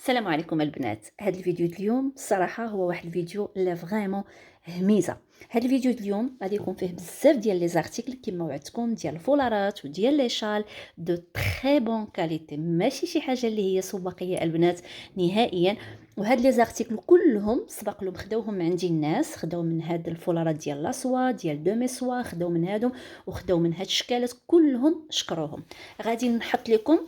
السلام عليكم البنات. هذا الفيديو اليوم الصراحه هو واحد الفيديو لا فريمون هميزه. هذا الفيديو اليوم غادي يكون فيه بزاف ديال لي زارتيكل كما وعدتكم، ديال الفولارات وديال لي شال دو تري بون كاليتي، ماشي شي حاجه اللي هي سباقيه البنات نهائيا. وهاد لي زارتيكل كلهم سبق لهم خداوهم عندي الناس، خداو من هاد الفولارات ديال لاسوا ديال دو ميسوا، خداو من هادو وخداو من هاد الشكالات كلهم، شكروهم. غادي نحط لكم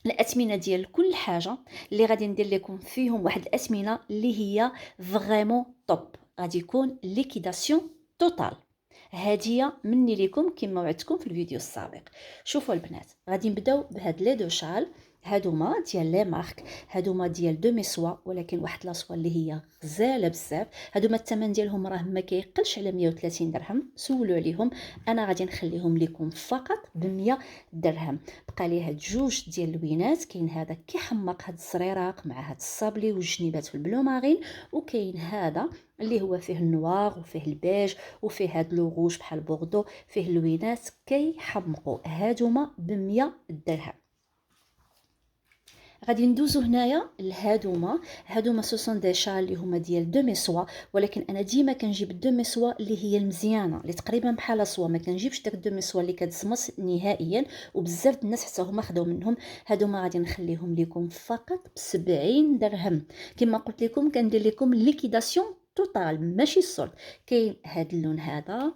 الاثمنه ديال كل حاجه اللي غادي ندير لكم فيهم، واحد الاثمنه اللي هي فريمون توب. غادي يكون ليكيداسيون توتال. هديه مني لكم كما وعدتكم في الفيديو السابق. شوفوا البنات، غادي نبداو بهاد لي دو شال. هادوما ديال لي مارك، هادوما ديال دو ميسوا، ولكن واحد لاسوا اللي هي غزاله بزاف. هادوما الثمن ديالهم راه ما كيقلش على 130 درهم، سولوا عليهم. انا غادي نخليهم لكم فقط ب 100 درهم. بقى لي هاد جوج ديال اللوينات، كاين هذا كيحمق هاد الزريراق مع هاد الصابلي والجنيبات في البلو مارين، وكاين هذا اللي هو فيه النوار وفيه البيج وفيه هاد لو روج بحال بوردو، فيه اللوينات كيحمقوا. هادوما ب 100 درهم. غادي ندوزو هنايا هادوما سوسون دي شال اللي هما ديال دو ميسوا، ولكن انا ديما كنجيب دو ميسوا اللي هي المزيانه اللي تقريبا بحال سوا، ما كنجيبش داك دو ميسوا اللي كتزمص نهائيا، وبزاف الناس حتى هما خداو منهم. هادوما غادي نخليهم لكم فقط ب 70 درهم. كما قلت لكم كندير لكم ليكيداسيون توتال ماشي السولد. كاين هاد اللون هذا،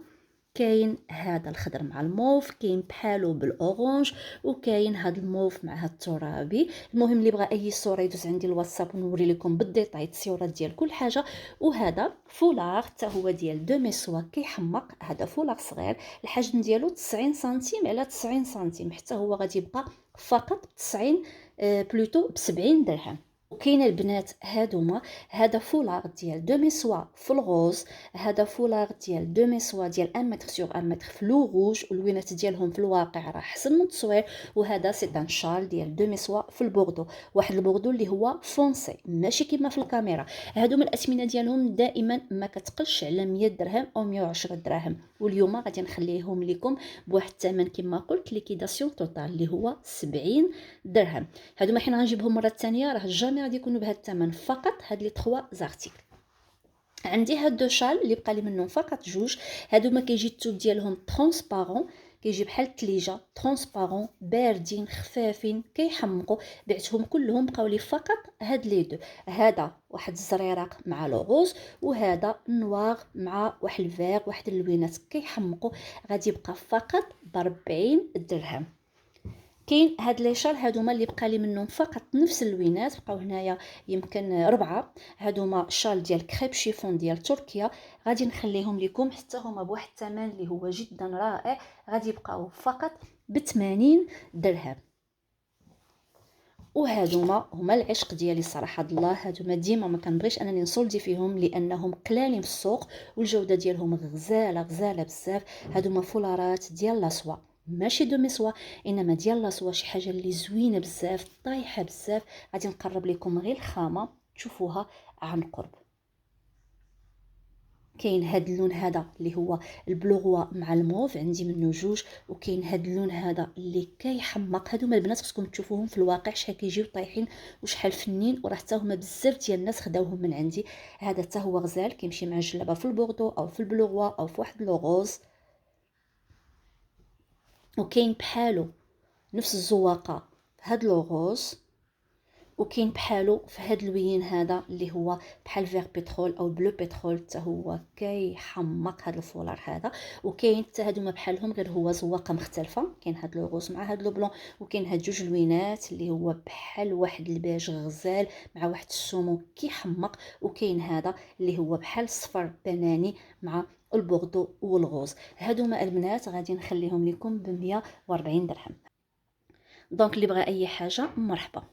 كاين هذا الخضر مع الموف، كاين بحالو بالاورانج، وكاين هذا الموف مع هذا الترابي. المهم اللي بغى اي صوره يدوز عندي الواتساب ونوري لكم بالديتاي التصويرات ديال كل حاجه. وهذا فولار حتى هو ديال دو ميسوا كيحمق. هذا فولار صغير، الحجم ديالو 90 سنتيم على 90 سنتيم، حتى هو غادي يبقى فقط ب 90 بلوتو ب 70 درهم. وكاين البنات هادوما، هذا فولار ديال دو ميسوا في الغوز، هذا فولار ديال دو ميسوا ديال 1 متر سور 1 متر في لو روج، واللوينات ديالهم في الواقع راه حسن من التصوير. وهذا سي ان شال ديال دو ميسوا في البوردو، واحد البوردو اللي هو فونسي ماشي كيما في الكاميرا. هادوما الاثمنه ديالهم دائما ما كتقلش على 100 درهم او 110 دراهم، واليوم غادي نخليهم لكم بواحد الثمن كما قلت ليكيداسيون توتال اللي هو 70 درهم. هادوما حين غنجيبهم مره ثانيه راه جامي غادي يكونوا بهذا الثمن، فقط هاد لي 3 زارتيكل. عندي هاد دو شال اللي بقى لي منهم فقط جوج. هادوما كيجي التوب ديالهم ترونسبارون، كيجي بحال الثليجه، ترونسبارون باردين خفافين كيحمقوا. بعتهم كلهم، بقاو لي فقط هاد لي دو. هذا واحد الزريراق مع لو روز، وهذا نوار مع واحد الفيغ، واحد اللوينات كيحمقوا. غادي يبقى فقط ب 40 درهم. كاين هاد لي شال هادوما اللي بقى لي منهم فقط نفس اللوينات، بقاو هنايا يمكن 4. هادوما شال ديال كريب شيفون ديال تركيا، غادي نخليهم لكم حتى هما بواحد الثمن اللي هو جدا رائع، غادي يبقاو فقط ب 80 درهم. وهادوما هما العشق ديالي صراحه الله. هادوما ديما ما كنبغيش انني نسولدي فيهم لانهم قلالين في السوق، والجوده ديالهم غزاله غزاله بزاف. هادوما فولارات ديال لاسوا، ماشي دو ميسوا، انما ديال لاسوا، شي حاجه اللي زوينه بزاف طايحه بزاف. غادي نقرب لكم غير الخامه تشوفوها عن قرب. كاين هاد اللون هذا اللي هو البلوغوا مع الموف، عندي منه جوج. وكاين هاد اللون هذا اللي كيحمق. هادوما البنات خصكم تشوفوهم في الواقع شحال كيجيو طايحين وشحال فنين، وراه حتى هما بزاف ديال الناس خداوهم من عندي. هذا حتى هو غزال، كيمشي مع الجلابه في البوردو او في البلوغوا او في واحد لو غوز. وكاين بحالو نفس الزواقه هاد لو غوز، وكاين بحالو في هاد اللوين هذا اللي هو بحال فيغ بترول او بلو بترول، حتى هو كيحمق هذا الفولار هذا. وكاين حتى هادوما بحالهم غير هو زواقه مختلفه، كاين هاد لو روز مع هاد لو بلون. وكاين هاد جوج لوينات اللي هو بحال واحد البيج غزال مع واحد السومو كيحمق. وكاين هذا اللي هو بحال الصفر بناني مع البوردو والغوز. هادوما البنات غادي نخليهم لكم ب 140 درهم. دونك اللي بغى اي حاجه مرحبا.